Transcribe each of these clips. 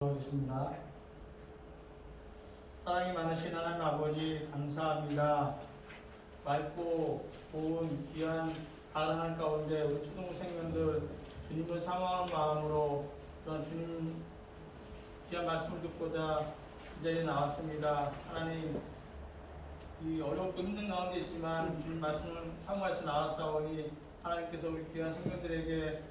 하겠습니다. 사랑이 많으신 하나님 아버지 감사합니다. 맑고 고운 귀한 가난한 가운데 우리 초등생명들 주님을 사모하는 마음으로 또한 주님 귀한 말씀을 듣고자 이 자리에 나왔습니다. 하나님, 이 어렵고 힘든 가운데 있지만 주님 말씀을 사모해서 나왔사오니 하나님께서 우리 귀한 생명들에게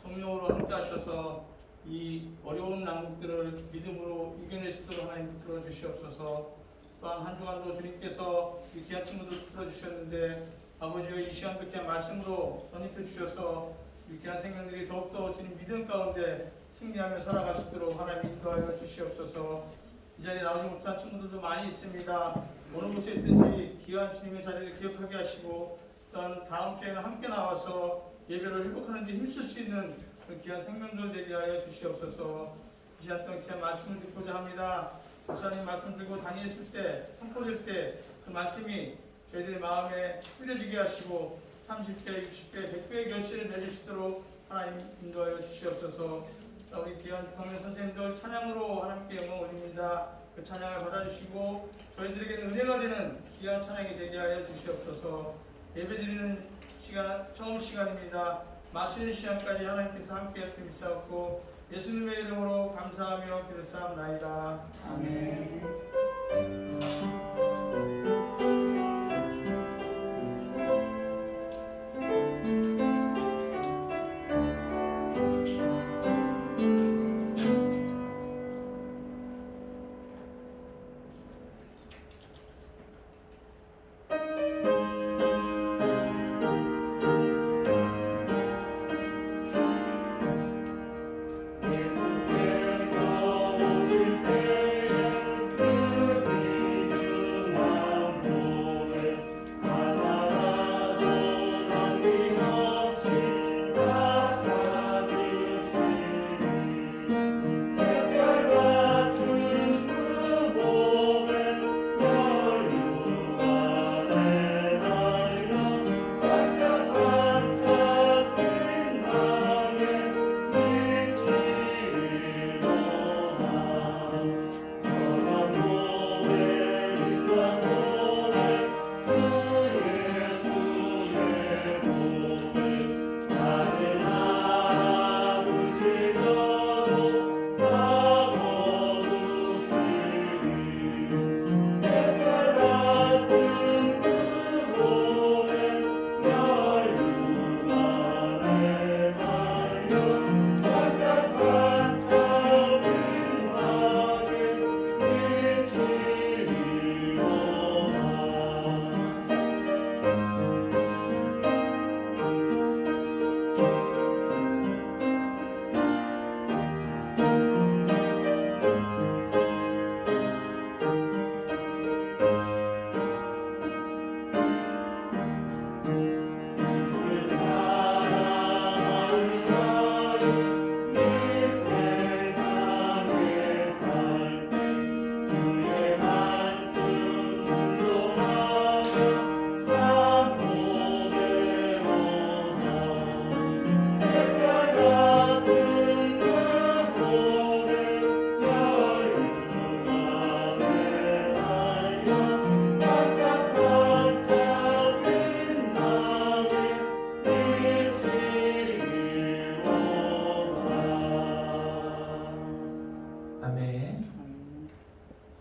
성령으로 함께 하셔서 이 어려운 난국들을 믿음으로 이겨낼 수 있도록 하나님 이끌어 주시옵소서. 또한 한 주간도 주님께서 이 귀한 친구들 이끌어 주셨는데 아버지의 이 시간도 귀한 말씀으로 전입해 주셔서 이 귀한 생명들이 더욱더 주님 믿음 가운데 승리하며 살아갈 수 있도록 하나님 인도하여 주시옵소서. 이 자리에 나오지 못한 친구들도 많이 있습니다. 어느 곳에 있든지 귀한 주님의 자리를 기억하게 하시고 또한 다음 주에는 함께 나와서 예배를 회복하는 데 힘쓸 수 있는 그 귀한 생명들 되게 하여 주시옵소서. 이 시간 동안 귀한 말씀을 듣고자 합니다. 목사님 말씀 들고 다니었을 때, 선포될 때 그 말씀이 저희들의 마음에 뿌려지게 하시고 30배, 60배, 100배의 결실을 맺을 수 있도록 하나님 인도하여 주시옵소서. 우리 귀한 강명 선생님들 찬양으로 하나님께 영광 올립니다. 그 찬양을 받아주시고 저희들에게는 은혜가 되는 귀한 찬양이 되게 하여 주시옵소서. 예배드리는 시간, 처음 시간입니다. 마치는 시간까지 하나님께서 함께 하여 주시옵고 예수님의 이름으로 감사하며 기도사옵나이다. 아멘.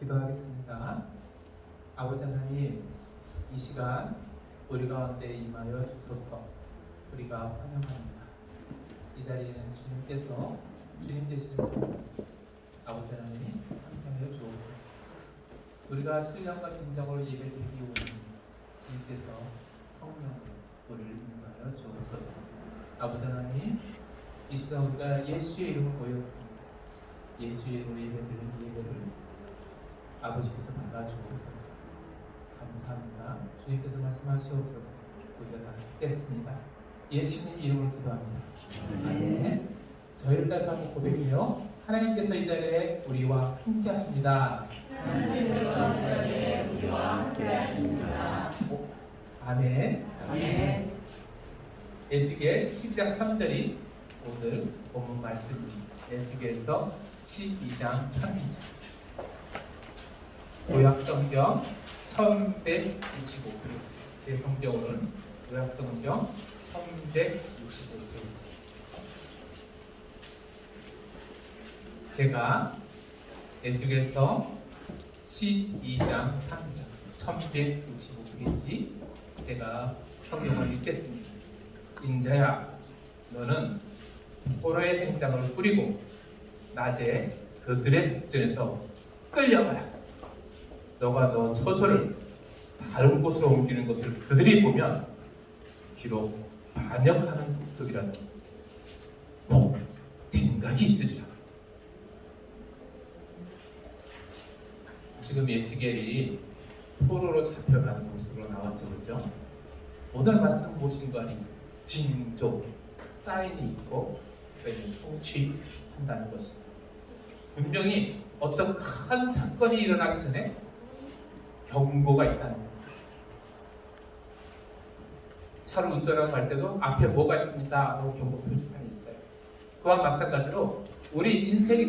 기도하겠습니다. 아버지 하나님, 이 시간 우리 가운데 임하여 주소서. 우리가 환영합니다. 이 자리에는 주님께서 주님 되시는 아버지 하나님 함께하여 주옵소서. 우리가 신령과 진정으로 예배드리기 원하는 주님께서 성령으로 우리를 인도하여 주옵소서. 아버지 하나님, 이 시간 우리가 예수의 이름을 모였습니다. 예수의 이름으로 예배드리는 예배를 아버지께서 받아주옵소서. 감사합니다. 주님께서 말씀하시옵소서. 우리가 다 듣겠습니다. 예수님 이름으로 기도합니다. 아멘. 저희를 따라서 한번 고백해요. 하나님께서 이 자리에 우리와 함께 하십니다. 하나님께서 이 자리에 우리와 함께 하십니다. 아멘. 아멘. 에스겔 12장 3절이 오늘 본문 말씀입니다. 에스겔서 12장 3절. 구약성경 1165페이지. 제 성경으로는 구약성경 1165페이지. 제가 에스겔서 12장 3절 1165페이지 제가 성경을 읽겠습니다. 인자야, 너는 포로의 행장을 뿌리고 낮에 그들의 목전에서 끌려가라. 너가 너 처소를 다른 곳으로 옮기는 것을 그들이 보면 비록 반역하는 족속이라도 꼭 생각이 있으리라. 지금 에스겔이 포로로 잡혀가는 모습으로 나왔죠, 그렇죠? 오늘 말씀 보신 거니 징조, 사인이 있고 성취한다는 것입니다. 분명히 어떤 큰 사건이 일어나기 전에 경고가 있다는 겁니다. 차를 운전하고 갈 때도 앞에 뭐가 있습니다 하고 경고 표지판이 있어요. 그와 마찬가지로 우리 인생에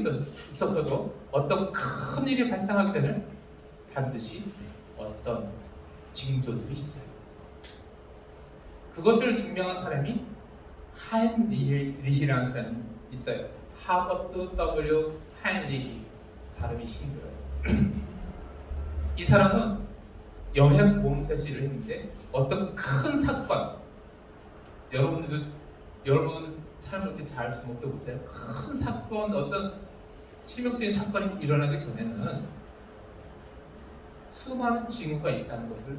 있어서도 어떤 큰 일이 발생하기 전에 반드시 어떤 징조들이 있어요. 그것을 증명한 사람이 하인리히라는 사람이 있어요. 하버트 W. 하인리히. 발음이 힘들어요. 이 사람은 여행 몸세시를 했는데 어떤 큰 사건, 여러분 삶을 이렇게 잘 주목해 보세요. 큰 사건, 어떤 치명적인 사건이 일어나기 전에는 수많은 징후가 있다는 것을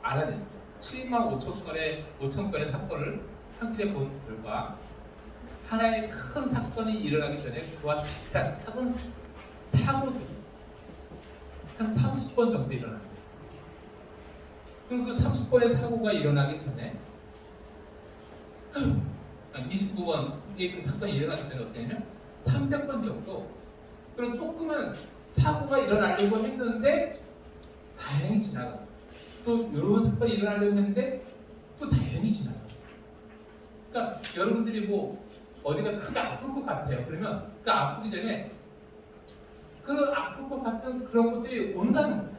알아냈어요. 7만 5천 건의 사건을 한길에 본 결과 하나의 큰 사건이 일어나기 전에 그와 비슷한 작은 사고들이 한 30번 정도 일어납니다. 그리고 그 30번의 사고가 일어나기 전에 29번 그 사건이 일어나기 전에 어떻게 되냐면 300번 정도 그런 조그만 사고가 일어나려고 했는데 다행히 지나가. 또 이런 사건이 일어나려고 했는데 또 다행히 지나가. 그러니까 여러분들이 뭐 어디가 크게 아플 것 같아요. 그러면 그 아프기 전에 그 아플 것 같은 그런 것들이 온다는 거예요.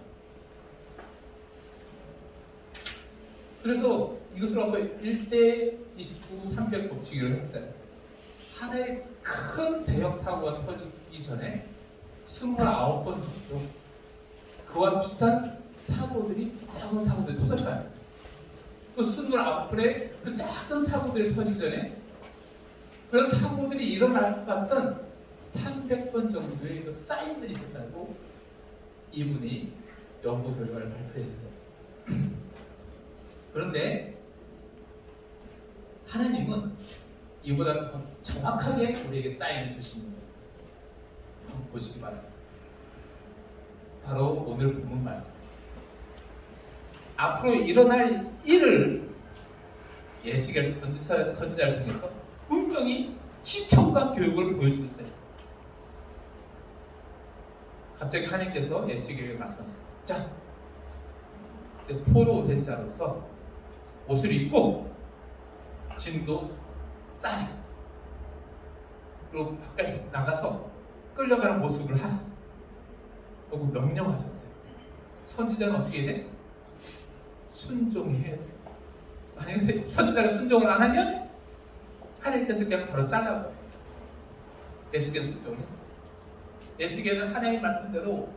그래서 이것을 갖고 1대 29, 300 곱치기로 했어요. 하나의 큰 대형 사고가 터지기 전에 29번 정도 그와 비슷한 사고들이 작은 사고들이 터졌다. 그 29번의 그 작은 사고들이 터지기 전에 그런 사고들이 일어날 것 같던 300번 정도의 그 사인들이 있었다고 이분이 연구 결과를 발표했어요. 그런데 하나님은 이보다 더 정확하게 우리에게 사인을 주시는 거예요. 한번 보시기 바랍니다. 바로 오늘 본문 말씀. 앞으로 일어날 일을 에스겔 선지자를 통해서 분명히 시청과 교육을 보여주고 있어요. 갑자기 하나님께서 에스겔에게 말씀하셨어요. 자, 포로 된 자로서 옷을 입고 짐도 싸. 그리고 바깥에 나가서 끌려가는 모습을 하라. 라고 명령하셨어요. 선지자는 어떻게 돼? 순종해야 돼. 만약에 선지자가 순종을 안 하면 하나님께서 그냥 바로 잘라버려요. 에스겔은 순종했어. 에스겔은 하나님의 말씀대로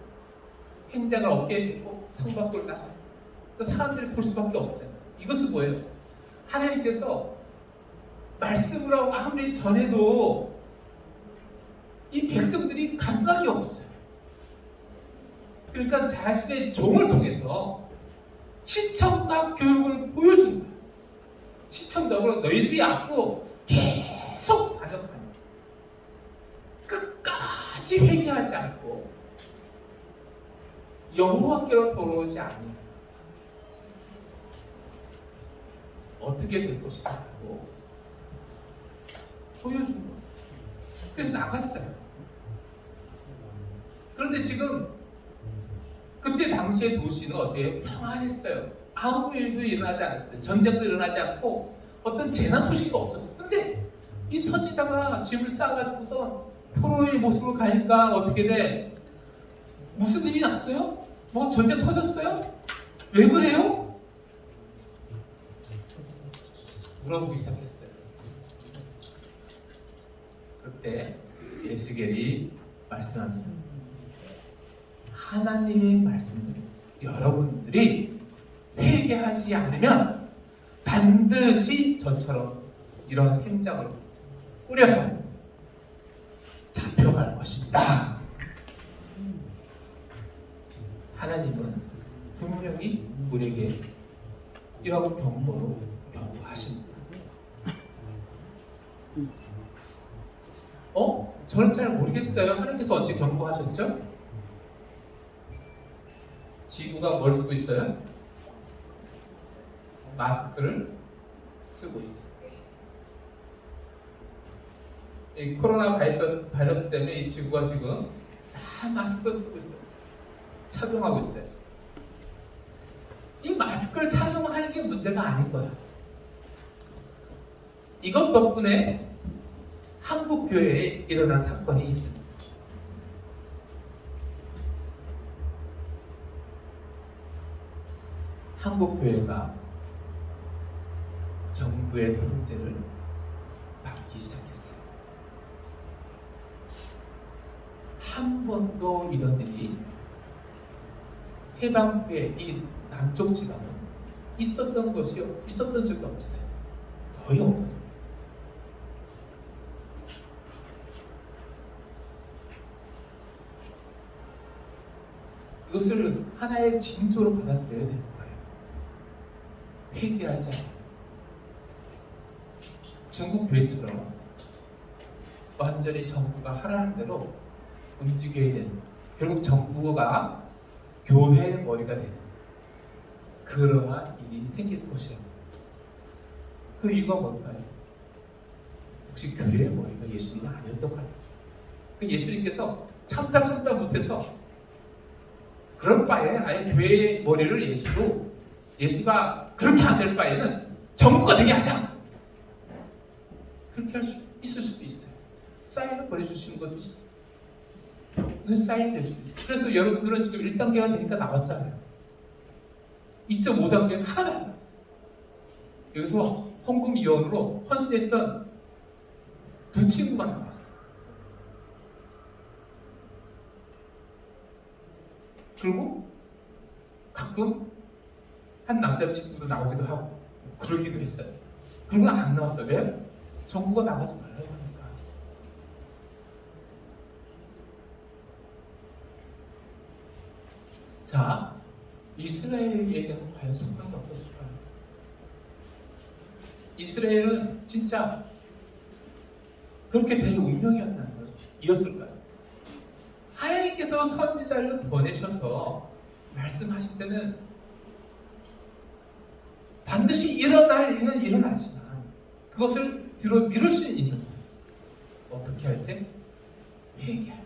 행장을 어깨에 메고 성 밖으로 나갔어. 그 사람들이 볼 수밖에 없잖아요. 이것은 뭐예요? 하나님께서 말씀으로 아무리 전해도 이 백성들이 감각이 없어요. 그러니까 자신의 종을 통해서 시청과 교육을 보여주는 거예요. 시청적으로 너희들이 앞으로 계속 반역하는 끝까지 회개하지 않고 여호와께로 돌아오지 않으면 어떻게 될 것이라고 보여준 거예요. 그래서 나갔어요. 그런데 지금 그때 당시의 도시는 어때요? 평안했어요. 아무 일도 일어나지 않았어요. 전쟁도 일어나지 않고 어떤 재난 소식도 없었어요. 근데 이 선지자가 짐을 싸가지고서 포로의 모습으로 가니까 어떻게 돼? 무슨 일이 났어요? 뭐 전쟁 터졌어요? 왜 그래요? 물어보기 시작했어요. 그때 에스겔이 말씀합니다. 하나님의 말씀을 여러분들이 회개하지 않으면 반드시 저처럼 이런 행장을 꾸려서 잡혀갈 것입니다. 하나님은 분명히 우리에게 이런 경고로 경고하십니다. 저는 잘 모르겠어요. 하나님께서 언제 경고하셨죠? 지구가 뭘 쓰고 있어요? 마스크를 쓰고 있어요. 이 코로나 바이러스 때문에 이 지구가 지금 다 마스크를 쓰고 있어요. 착용하고 있어요. 이 마스크를 착용하는 게 문제가 아닌 거야. 이것 덕분에 한국 교회에 일어난 사건이 있습니다. 한국 교회가 정부의 통제를 받기 시작했어요. 한 번도 이런 일이 해방 후에 이 남쪽 지방은 있었던 적이 없어요. 거의 없었어요. 이것을 하나의 징조로 받아들여야 되는 거예요. 회개하지 않아요. 중국 교회처럼 완전히 정부가 하라는 대로 움직여야 되는, 결국 정부가 교회의 머리가 되는 그러한 일이 생길 것이에요. 그 이유가 뭘까요? 혹시 교회의 머리가 예수님이 아니었던 거 아니에요? 그 예수님께서 참다 못해서 그럴 바에 아예 교회의 머리를 예수가 그렇게 안 될 바에는 정부가 되게 하자. 그렇게 할 수 있을 수도 있어요. 사인을 보내주시는 것도 있어요. 그 사인 될 수도 있어요. 그래서 여러분들은 지금 1단계가 되니까 나왔잖아요. 2.5단계는 하나도 안 나왔어요. 여기서 헌금위원으로 헌신했던 2친구만 나왔어요. 그리고 가끔 한 남자친구도 나오기도 하고 그러기도 했어요. 그리고 안 나왔어요. 왜? 정부가 나가지 말라고 하니까. 자, 이스라엘에게는 과연 소망이 없었을까요? 이스라엘은 진짜 그렇게 될 운명이었을까요? 하나님께서 선지자를 보내셔서 말씀하실 때는 반드시 일어날 일은 일어나지만 그것을 뒤로 미룰 수 있는 거예요. 어떻게 할 때? 회개할 때.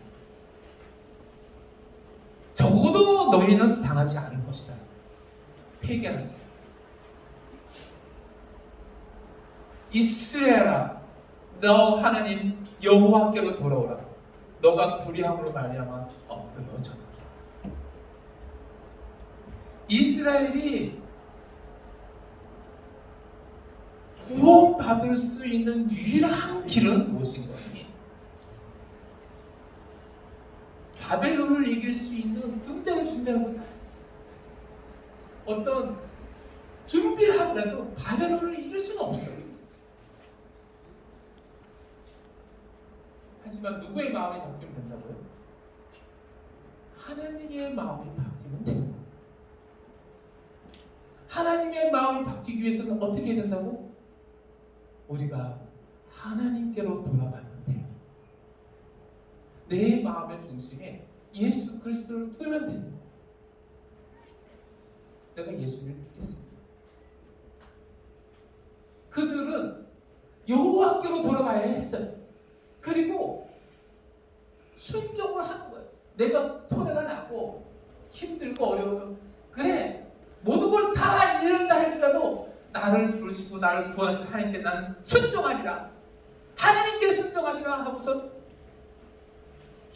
적어도 너희는 당하지 않을 것이다. 회개하는 자. 이스라엘아, 너 하나님 여호와께로 돌아오라. 너가 불의함으로 말미암아 엎드러져라. 이스라엘이 구원받을 수 있는 유일한 길은 무엇인 거니? 바벨론을 이길 수 있는 군대를 준비하고 다 어떤 준비를 하더라도 바벨론을 이길 수는 없어요. 하지만 누구의 마음이 바뀌면 된다고요? 하나님의 마음이 바뀌면 돼요. 하나님의 마음이 바뀌기 위해서는 어떻게 해야 된다고? 우리가 하나님께로 돌아가면 돼요. 내 마음의 중심에 예수 그리스도를 두면 돼요. 내가 예수를 믿겠습니다. 그들은 여호와께로 돌아가야 했어요. 그리고 순종을 하는 거예요. 내가 손해가 나고 힘들고 어려워도 그래 모든 걸 다 잃는다 할지라도 나를 부르시고 나를 구하신 하나님께 나는 순종하리라. 하나님께 순종하리라 하고서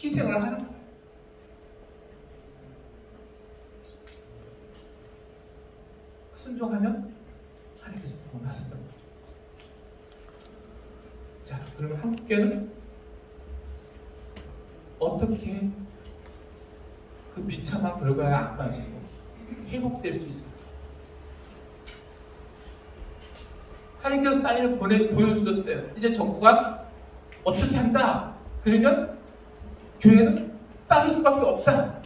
희생을 하는 거예요. 순종하면 하나님께서 구원하신다는 거죠. 자, 그러면 한국교회는 어떻게 그 비참한 결과에 안 빠지고 회복될 수 있을까? 하나님께서 사인을 보여주셨어요. 이제 정부가 어떻게 한다? 그러면 교회는 따를 수밖에 없다.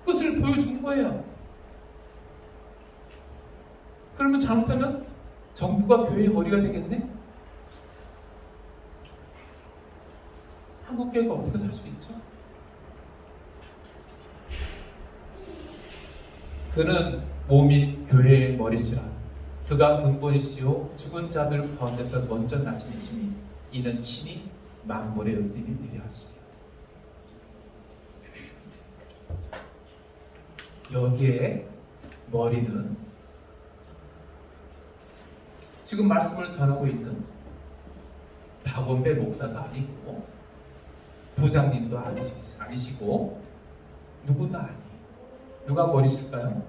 그것을 보여준 거예요. 그러면 잘못하면 정부가 교회의 머리가 되겠네? 한국교회가 어떻게 살 수 있죠? 그는 몸인 교회의 머리시라. 그가 근본이시요 죽은 자들 가운데서 먼저 나시니시니 이는 친히 만물의 은님이 되려 하시며. 여기에 머리는 지금 말씀을 전하고 있는 박원배 목사도 아니고 부장님도 아니시고 누구도 아니에요. 누가 머리실까요?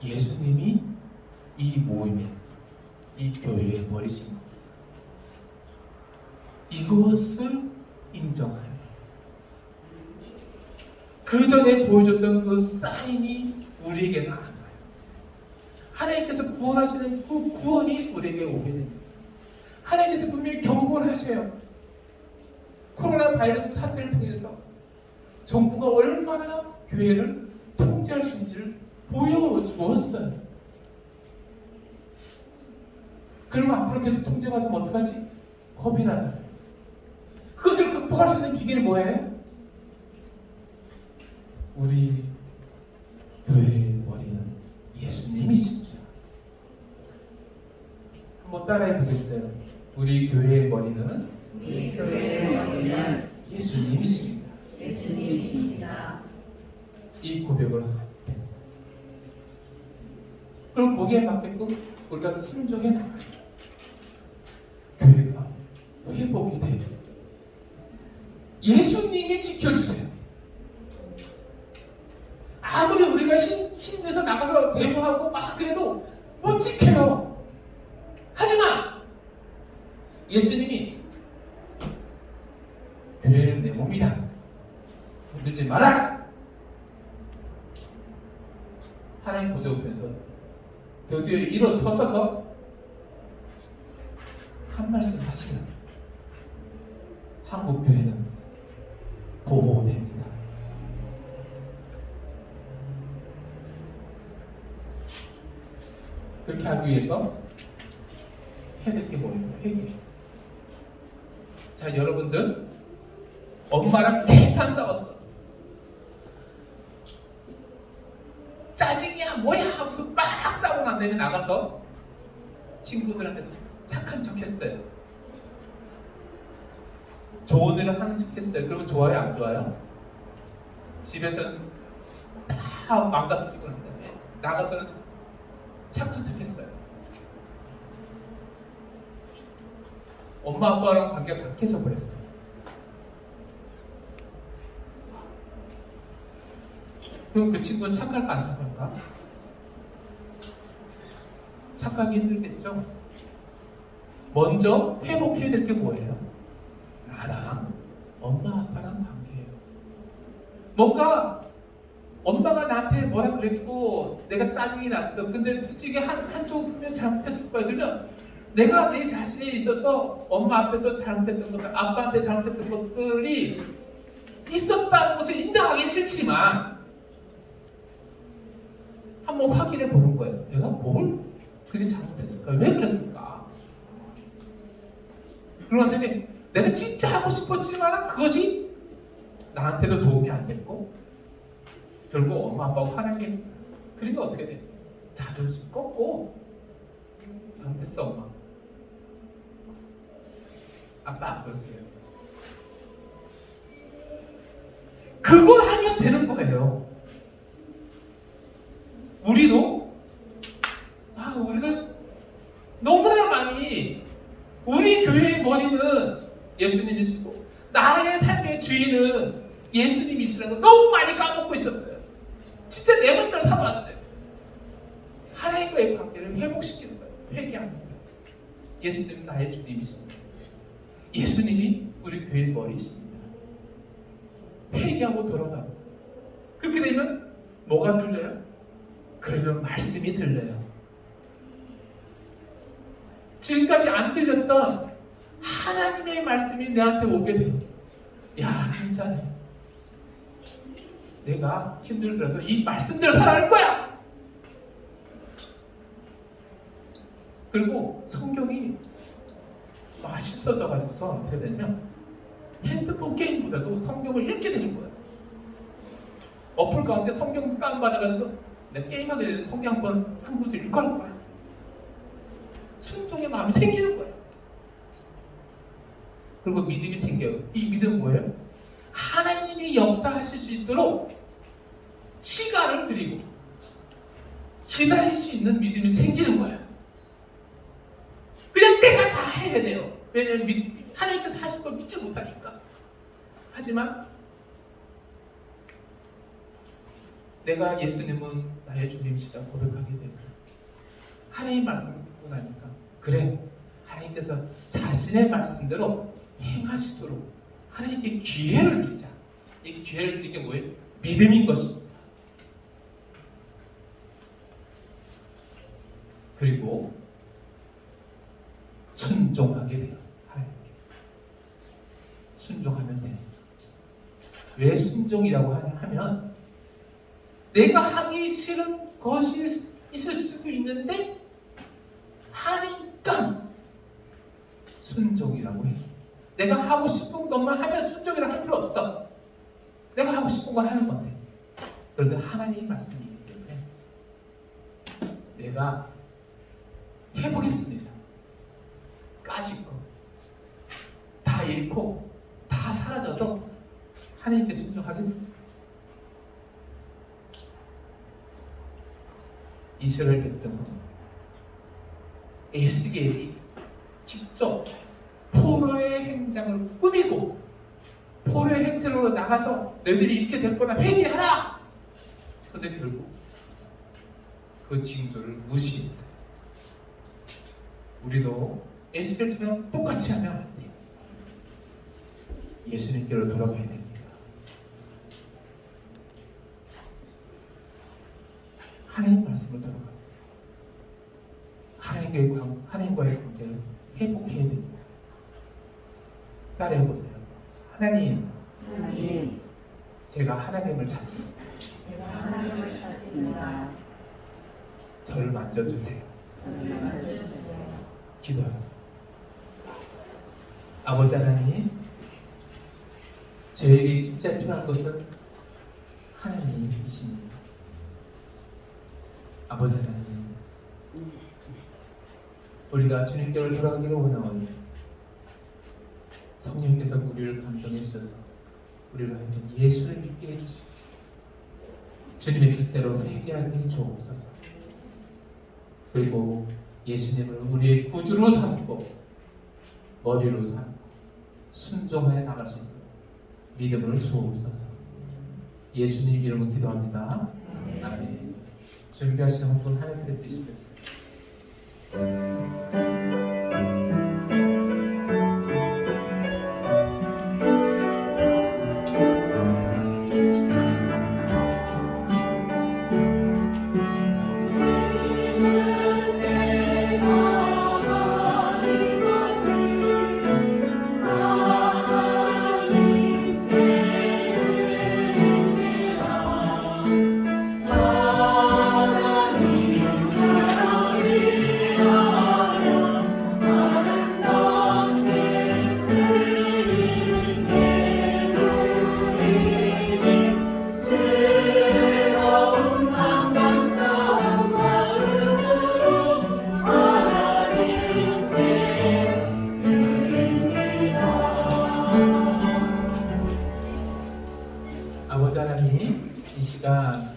예수님이 이 모임의, 이 교회의 머리십니다. 이것을 인정하는 그 전에 보여줬던 그 사인이 우리에게는 안 와요. 하나님께서 구원하시는 그 구원이 우리에게 오게 됩니다. 하나님께서 분명히 경고하셔요. 코로나 바이러스 사태를 통해서 정부가 얼마나 교회를 통제할 수 있는지를 보여주었어요. 그러면 앞으로 계속 통제받으면 어떡하지? 겁이 나잖아요. 그것을 극복할 수 있는 비결이 뭐예요? 우리 교회의 머리는 예수님이십니다. 한번 따라해 보겠어요. 우리 교회의 머리는 우리 교회의 머리는 예수님이십니다. 예수님이십니다. 이 고백을 하게 됩니다. 그럼 거기에 맞게끔 우리가 순종해 나가요. 교회가 회복이 돼요. 예수님이 지켜주세요. 아무리 우리가 힘내서 나가서 데모하고 막 그래도 못 지켜요. 하지만 예수님이 교회는 내 몸이다. 건들지 마라. 하나님 보좌 앞에서 드디어 일어서서 한 말씀 하시면 한국 교회는 보호됩니다. 그렇게 하기 위해서 해야 될 게 뭐예요? 회개예요. 자, 여러분들 엄마랑 대판 싸웠어. 짜증이야 뭐야 하면서 막 싸우고 난 다음에 나가서 친구들한테 착한 척 했어요. 좋은 일을 하는 척 했어요. 그러면 좋아요 안 좋아요? 집에서는 다 망가뜨리고 난 다음에 나가서는 착한 척 했어요. 엄마 아빠랑 관계가 바뀌어져 버렸어요. 그럼 그 친구는 착할까 안 착할까? 착하기 힘들겠죠? 먼저 회복해야 될 게 뭐예요? 나랑 엄마 아빠랑 관계예요. 뭔가 엄마가 나한테 뭐라 그랬고 내가 짜증이 났어. 근데 솔직히 한쪽은 분명 잘못했을 거야. 그러면 내가 내 자신에 있어서 엄마 앞에서 잘못했던 것들, 아빠한테 잘못했던 것들이 있었다는 것을 인정하기 싫지만 한번 확인해 보는 거예요. 내가 뭘 그렇게 잘못했을까? 왜 그랬을까? 그런데 내가 진짜 하고 싶었지만 그것이 나한테도 도움이 안 됐고 결국 엄마 아빠가 화나게. 그러면 어떻게 돼? 자존심 꺾고 잘못했어 엄마. 아빠 안 그럴게요. 그걸 하면 되는 거예요. 우리도 우리가 너무나 많이 우리 교회의 머리는 나의 삶의 주인은 예수님이시라는 거 너무 많이 까먹고 있었어요. 진짜 내 맘대로 살아왔어요. 하나님과의 관계를 회복시키는 거예요. 회개하는 거예요. 예수님은 나의 주님이십니다. 예수님이 우리 교회의 머리이십니다. 회개하고 돌아가고 그렇게 되면 뭐가 들려요? 그러면 말씀이 들려요. 지금까지 안 들렸던 하나님의 말씀이 내한테 오게 돼요. 야, 진짜네. 내가 힘들더라도 이 말씀대로 살아갈 거야. 그리고 성경이 맛있어져 가지고서 어떻게 되냐면 핸드폰 게임보다도 성경을 읽게 되는 거예요. 어플 가운데 성경 다운받아가지고 내가 게임하게 되면 성경 한 구절 읽고 할 거야. 순종의 마음이 생기는 거예요. 그리고 믿음이 생겨요. 이 믿음은 뭐예요? 하나님이 역사하실 수 있도록 시간을 드리고 기다릴 수 있는 믿음이 생기는 거예요. 그냥 내가 다 해야 돼요. 왜냐하면 하나님께서 하실 걸 믿지 못하니까. 하지만 내가 예수님은 나의 주님이시다 고백하게 되고 하나님 말씀을 듣고 나니까 그래, 하나님께서 자신의 말씀대로 행하시도록 하나님께 기회를 드리자. 이 기회를 드리는 게 뭐예요? 믿음인 것입니다. 그리고 순종하게 돼요. 하나님께 순종하면 돼요. 왜 순종이라고 하면 내가 하기 싫은 것이 있을 수도 있는데 하니까 순종이라고 해요. 내가 하고 싶은 것만 하면 순종이라고 할 필요 없어. 내가 하고 싶은 거 하는 건데. 그런데 하나님의 말씀이기 때문에 내가 해보겠습니다. 까짓 거 다 잃고 다 사라져도 하나님께 순종하겠습니다. 이스라엘 백성은 에스겔이 직접 포로의 행장을 꾸미고 포로의 행세로 나가서 너희들이 이렇게 될 거다 회개하라. 그런데 결국 그 징조를 무시했어요. 우리도 에스겔처럼 똑같이 하면 안 돼요. 예수님께로 돌아가야 됩니다. 하나님 말씀을 따라가 하나님과의 관계를 회복해야 됩니다. 따라해보세요. 하나님, 제가 하나님을 찾습니다. 저를 만져주세요. 기도하겠습니다. 아버지 하나님, 저에게 진짜 필요한 것은 하나님이십니다. 아버지 하나님, 우리가 주님께로 돌아가기를 원하오니 성령께서 우리를 감동해 주셔서 우리를 하여금 예수를 믿게 해주시고 주님의 뜻대로 회개하게 해 주옵소서. 그리고 예수님을 우리의 구주로 삼고 머리로 삼고 순종해 나갈 수 있도록 믿음을 주옵소서. 예수님 이름으로 기도합니다. 아멘. 준비하시는 분 하나님께 드리시겠습니다. 아버지 하나님, 이 시간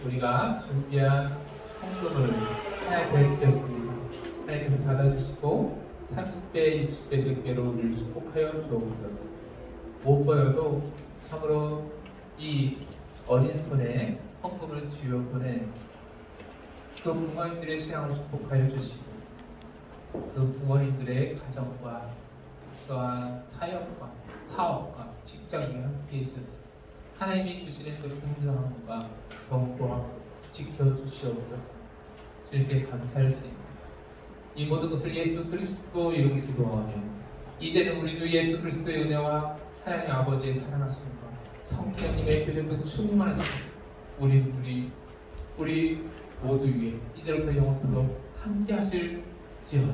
우리가 준비한 헌금을 하나님께 드렸습니다. 하나님께서 받아주시고 30배, 60배, 100배로 우리를 축복하여 주옵소서. 무엇보다도 참으로 이 어린 손에 헌금을 쥐어 보낸 그 부모님들의 신앙을 축복하여 주시고 그 부모님들의 가정과 또한 사역과 사업과 직장에 함께 해주셔서 하나님이 주시는 그 풍성함과 경고함 지켜주시옵소서. 주님께 감사를 드립니다. 이 모든 것을 예수 그리스도 이름으로 기도하며 이제는 우리 주 예수 그리스도의 은혜와 하나님 아버지의 사랑하심과 성령님의 교제도 충만하신 우리 모두 위에 이제부터 영원토록 함께 하실지어다.